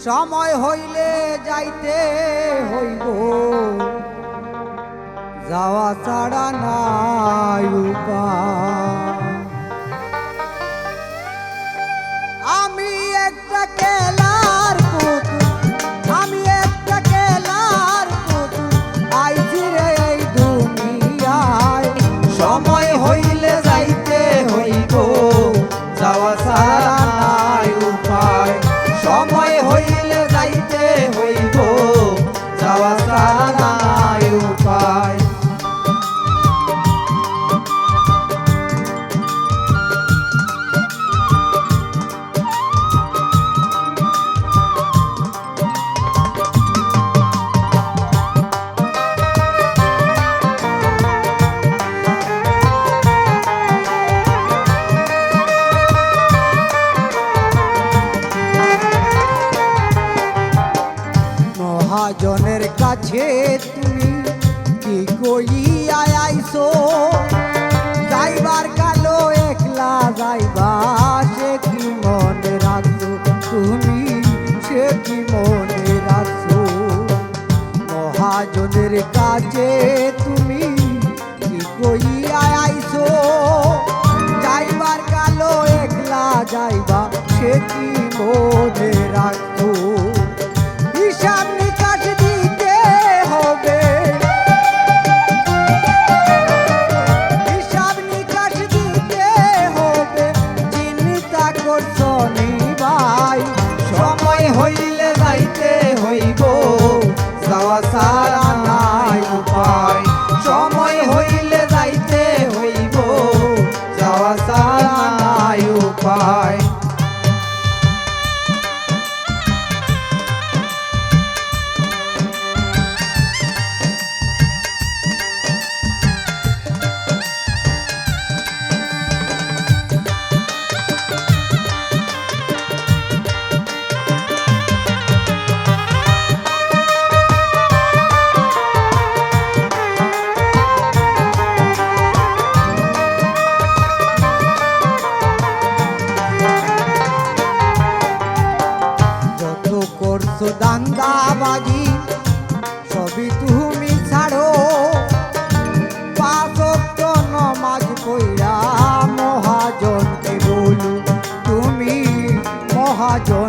সময় হইলে যাইতে হইব, যাওয়া ছাড়া নাই উপায়। আমি একটা খেলার পুতুল, আমি একটা খেলার পুতুল, আইছি রে এই দুনিয়ায়। সময় হইলে যাইতে হইব, যাওয়া ছাড়া নাই উপায়। সময় হইলে যাইতে হইব, যাওয়া ছাড়া নাই উপায়। মহাজনের কাছে তুমি কি কইয়া আইছো, যাইবার কালো একলা যাইবা, সে কি মনে রাখছো তুমি, সে কি মনে রাখছো। মহাজনের কাছে তুমি কি কইয়া আইছো, যাইবার কালো একলা যাইবা, সে কি মনে রাখছো। হিসাব নিকাশ দিতে হবে, হিসাব নিকাশ দিতে হবে, চিন্তা করছো নি ভাই। সময় হইলে যাইতে হইব, যাওয়া ছাড়া নাই উপায়। সময় হইলে যাইতে হইব, যাওয়া ছাড়া নাই উপায়। দাঙ্গাবাজি সবই তুমি ছাড়ো, পাঁচ ওয়াক্ত নামাজ পড়া মহাজনকে বলো তুমি, মহাজন